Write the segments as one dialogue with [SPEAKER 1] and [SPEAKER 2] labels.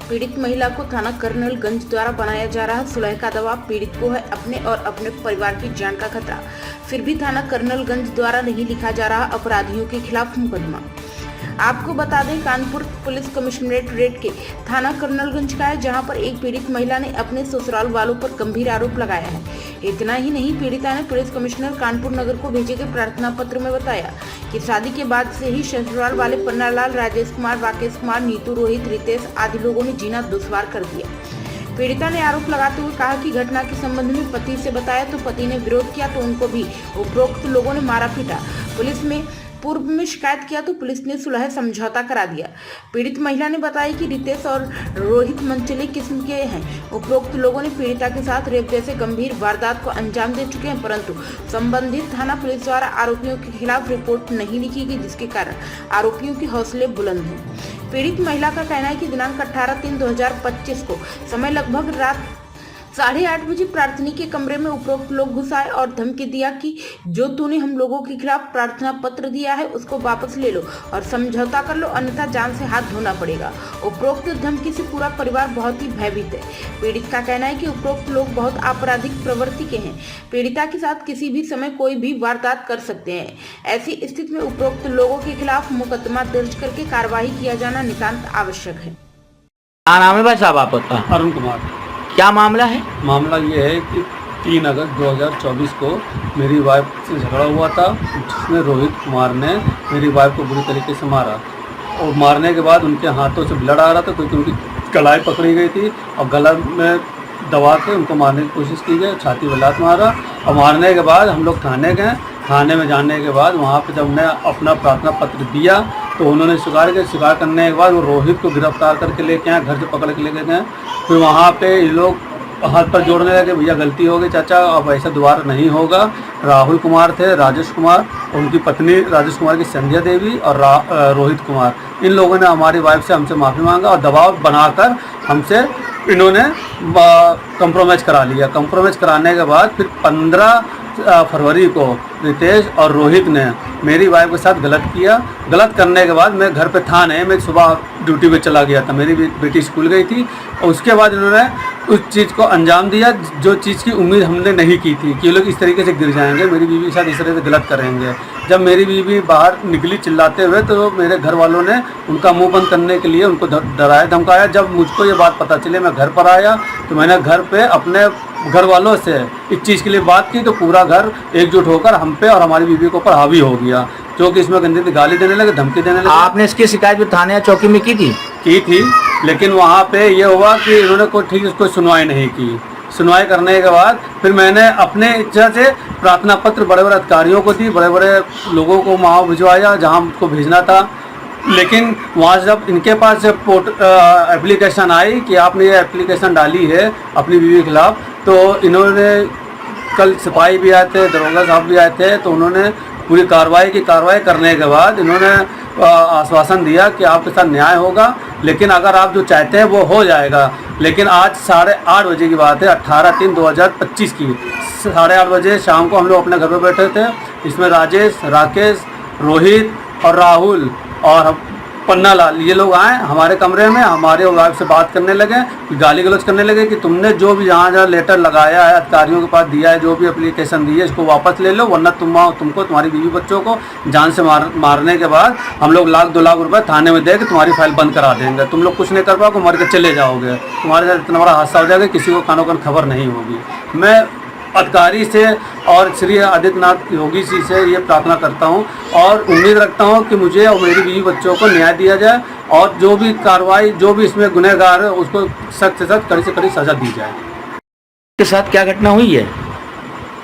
[SPEAKER 1] पीड़ित महिला को थाना कर्नलगंज द्वारा बनाया जा रहा सुलह का दबाव, पीड़ित को है अपने और अपने परिवार की जान का खतरा, फिर भी थाना कर्नलगंज द्वारा नहीं लिखा जा रहा अपराधियों के खिलाफ मुकदमा। आपको बता दें, कानपुर पुलिस कमिश्नरेट रेड के थाना कर्नलगंज का है, जहां पर एक पीड़ित महिला ने अपने ससुराल वालों पर गंभीर आरोप लगाया है। इतना ही नहीं, पीड़िता ने पुलिस कमिश्नर कानपुर नगर को भेजे गए प्रार्थना पत्र में बताया कि शादी के बाद से ही ससुराल वाले पन्नालाल, राजेश कुमार, राकेश कुमार, नीतू, रोहित, रितेश आदि लोगों ने जीना दुश्वार कर दिया। पीड़िता ने आरोप लगाते हुए कहा कि घटना के संबंध में पति से बताया तो पति ने विरोध किया तो उनको भी उपरोक्त लोगों ने मारा पीटा। पुलिस में पूर्व में शिकायत किया तो पुलिस ने सुलह समझौता करा दिया। पीड़ित महिला ने बताया कि रितेश और रोहित मनचले किस्म के हैं। उपरोक्त लोगों ने पीड़िता के साथ रेप जैसे गंभीर वारदात को अंजाम दे चुके हैं, परंतु संबंधित थाना पुलिस द्वारा आरोपियों के खिलाफ रिपोर्ट नहीं लिखी गई, जिसके कारण आरोपियों के हौसले बुलंद हैं। पीड़ित महिला का कहना है कि दिनांक 18/3/2025 को समय लगभग रात 8:30 बजे प्रार्थनी के कमरे में उपरोक्त लोग घुस आए और धमकी दिया कि जो तूने हम लोगों के खिलाफ प्रार्थना पत्र दिया है उसको वापस ले लो और समझौता कर लो, अन्यथा जान से हाथ धोना पड़ेगा। उपरोक्त धमकी से पूरा परिवार बहुत ही भयभीत है। पीड़ित का कहना है कि उपरोक्त लोग बहुत आपराधिक प्रवृत्ति के हैं, पीड़िता के साथ किसी भी समय कोई भी वारदात कर सकते हैं। ऐसी स्थिति में उपरोक्त लोगों के खिलाफ मुकदमा दर्ज करके कार्रवाई किया जाना नितांत आवश्यक है।
[SPEAKER 2] क्या नाम है भाई साहब आपका?
[SPEAKER 3] अरुण कुमार।
[SPEAKER 2] क्या मामला है?
[SPEAKER 3] मामला ये है कि 3 अगस्त 2024 को मेरी वाइफ से झगड़ा हुआ था, जिसमें रोहित कुमार ने मेरी वाइफ को बुरी तरीके से मारा और मारने के बाद उनके हाथों से ब्लड आ रहा था क्योंकि उनकी कलाई पकड़ी गई थी और गला में दबा के उनको मारने की कोशिश की गई, छाती में लात मारा और मारने के बाद हम लोग थाने गए। थाने में जाने के बाद वहाँ पे जब मैं अपना प्रार्थना पत्र दिया तो उन्होंने स्वीकार किया। स्वीकार करने के बाद वो रोहित को गिरफ्तार करके लेके आए, घर से पकड़ के लेके गए। फिर वहाँ पे ये लोग हाथ पर जोड़ने लगे, भैया गलती हो गई चाचा, अब ऐसा दोबारा नहीं होगा। राहुल कुमार थे, राजेश कुमार, उनकी पत्नी राजेश कुमार की संध्या देवी और रोहित कुमार, इन लोगों ने हमारी वाइफ से हमसे माफ़ी मांगा और दबाव बनाकर हमसे इन्होंने कंप्रोमाइज़ करा लिया। कंप्रोमाइज़ कराने के बाद फिर 15 फरवरी को रितेश और रोहित ने मेरी वाइफ के साथ गलत किया। गलत करने के बाद मैं घर पे था नहीं, मैं सुबह ड्यूटी पे चला गया था, मेरी बेटी स्कूल गई थी और उसके बाद इन्होंने उस चीज़ को अंजाम दिया जो चीज़ की उम्मीद हमने नहीं की थी कि ये लोग इस तरीके से गिर जाएंगे, मेरी बीवी के साथ इस तरह से गलत करेंगे। जब मेरी बीवी बाहर निकली चिल्लाते हुए तो मेरे घर वालों ने उनका मुंह बंद करने के लिए उनको डराया धमकाया। जब मुझको ये बात पता चली, मैं घर पर आया तो मैंने घर पे अपने घर वालों से इस चीज़ के लिए बात की तो पूरा घर एकजुट होकर हम पे और हमारी बीवी के ऊपर हावी हो गया, जो कि इसमें गंदी गाली देने लगे, धमकी देने लगे।
[SPEAKER 2] आपने इसकी शिकायत भी थाने या चौकी में की थी?
[SPEAKER 3] की थी, लेकिन वहाँ पे ये हुआ कि इन्होंने कोई ठीक से कोई सुनवाई नहीं की। सुनवाई करने के बाद फिर मैंने अपने इच्छा से प्रार्थना पत्र बड़े बड़े अधिकारियों को दी, बड़े बड़े लोगों को वहाँ भिजवाया जहाँ हमको भेजना था। लेकिन वहाँ जब इनके पास एप्लीकेशन आई कि आपने ये एप्लीकेशन डाली है अपनी बीवी के खिलाफ, तो इन्होंने कल सिपाही भी आए थे, दरोगा साहब भी आए थे, तो उन्होंने पूरी कार्रवाई करने के बाद इन्होंने आश्वासन दिया कि आपके साथ न्याय होगा, लेकिन अगर आप जो चाहते हैं वो हो जाएगा। लेकिन आज 8:30 बजे की बात है, 18/3/2025 की 8:30 बजे शाम को हम लोग अपने घर पर बैठे थे। इसमें राजेश, राकेश, रोहित और राहुल और पन्नालाल ये लोग आए हमारे कमरे में, हमारे वाइफ से बात करने लगे, गाली गलौज करने लगे कि तुमने जो भी जहाँ लेटर लगाया है, अधिकारियों के पास दिया है, जो भी एप्लीकेशन दी है, इसको वापस ले लो, वरना तुमको तुम्हारी बीवी बच्चों को जान से मारने के बाद हम लोग 1-2 लाख रुपए थाने में दे के तुम्हारी फाइल बंद करा देंगे। तुम लोग कुछ नहीं कर पाओगे, मर के चले जाओगे, तुम्हारे साथ इतना बड़ा हादसा हो जाएगा, किसी को कानो कान खबर नहीं होगी। मैं अधिकारी से और श्री आदित्यनाथ योगी जी से ये प्रार्थना करता हूँ और उम्मीद रखता हूँ कि मुझे और मेरी बीवी बच्चों को न्याय दिया जाए और जो भी कार्रवाई, जो भी इसमें गुनहगार है उसको सख्त से सख्त, कड़ी से कड़ी सजा दी जाए।
[SPEAKER 2] के साथ क्या घटना हुई है?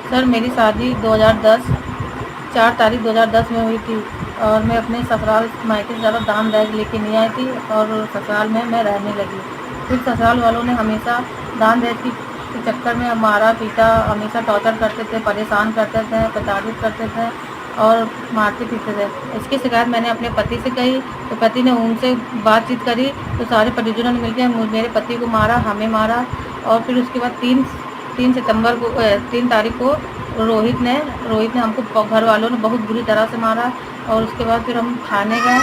[SPEAKER 4] सर, मेरी शादी 4 तारीख 2010 में हुई थी और मैं अपने ससुराल मायके से ज़्यादा दाम दहेज लेके नहीं आई थी और ससुराल में मैं रहने लगी। फिर ससुराल वालों ने हमेशा दाम दहेज के चक्कर में मारा पीटा, हमेशा टॉर्चर करते थे, परेशान करते थे, प्रताड़ित करते थे और मारते पीटते थे। इसकी शिकायत मैंने अपने पति से कही तो पति ने उनसे बातचीत करी तो सारे परिजनों ने मिलकर मेरे पति को मारा, हमें मारा और फिर उसके बाद 3 तारीख को रोहित ने हमको घर वालों ने बहुत बुरी तरह से मारा। और उसके बाद फिर हम थाने गए,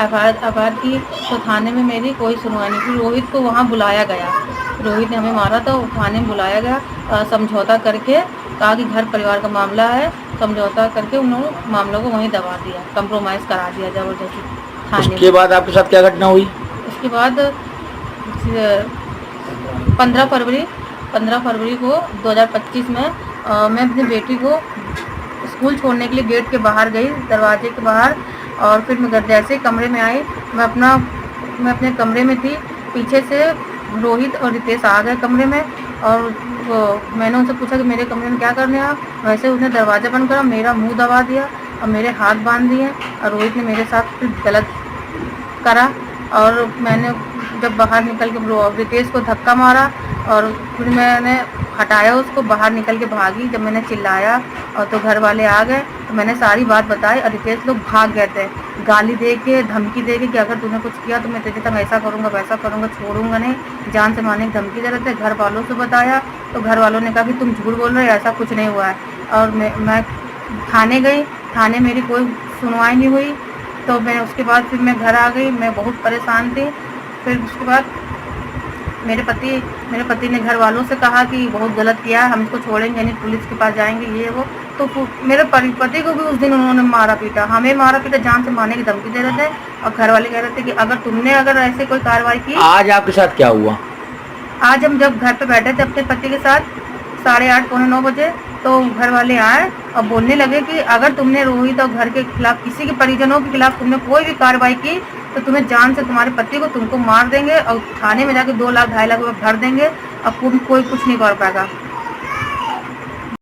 [SPEAKER 4] एफआईआर की, तो थाने में मेरी कोई सुनवाई नहीं। फिर रोहित को वहाँ बुलाया गया, रोहित ने हमें मारा था, थाने में बुलाया गया, समझौता करके कहा कि घर परिवार का मामला है, समझौता करके उन्होंने मामलों को वहीं दबा दिया, कंप्रोमाइज़ करा दिया ज़बरदस्ती थाने में।
[SPEAKER 2] उसके बाद आपके साथ क्या घटना हुई?
[SPEAKER 4] उसके बाद 15 फरवरी को 2025 में मैं अपनी बेटी को स्कूल छोड़ने के लिए गेट के बाहर गई, दरवाजे के बाहर, और फिर मैं जैसे ही कमरे में आई, मैं अपने कमरे में थी, पीछे से रोहित और रितेश आ गए कमरे में, और मैंने उनसे पूछा कि मेरे कमरे में क्या करने आप। वैसे उसने दरवाज़ा बंद करा, मेरा मुंह दबा दिया और मेरे हाथ बांध दिए, और रोहित ने मेरे साथ फिर गलत करा। और मैंने जब बाहर निकल के रितेश को धक्का मारा, और फिर मैंने हटाया उसको, बाहर निकल के भागी। जब मैंने चिल्लाया और तो घर वाले आ गए, तो मैंने सारी बात बताई, और रितेश लोग भाग गए थे, गाली दे के, धमकी दे के कि अगर तूने कुछ किया तो मैं तुझे तक ऐसा करूँगा, वैसा करूँगा, छोड़ूंगा नहीं, जान से मारने की धमकी दे रहे थे। घर वालों से बताया तो घर वालों ने कहा कि तुम झूठ बोल रहे हो, ऐसा कुछ नहीं हुआ है। और मैं थाने गई, थाने मेरी कोई सुनवाई नहीं हुई। तो मैं उसके बाद फिर मैं घर आ गई, मैं बहुत परेशान थी। फिर उसके बाद मेरे पति ने घर वालों से कहा कि बहुत गलत किया है, हम इसको छोड़ेंगे नहीं, पुलिस के पास जाएंगे, ये वो। तो मेरे पति को भी उस दिन उन्होंने मारा पीटा, हमें मारा पीटा, जान से मारने की धमकी दे रहे थे। और घर वाले कह रहे थे कि अगर ऐसे कोई कार्रवाई की।
[SPEAKER 2] आज आपके साथ क्या हुआ?
[SPEAKER 4] आज हम जब घर पे बैठे थे अपने पति के साथ 8:30 पौने 9 बजे, तो घर वाले आए और बोलने लगे कि अगर तुमने रोहित और घर के खिलाफ, किसी के परिजनों के खिलाफ तुमने कोई भी कार्रवाई की तो तुम्हें जान से, तुम्हारे पति को तुमको मार देंगे, और थाने में जाके 2 लाख 2.5 लाख रुपये भर देंगे, अब कोई कुछ नहीं कर पाएगा।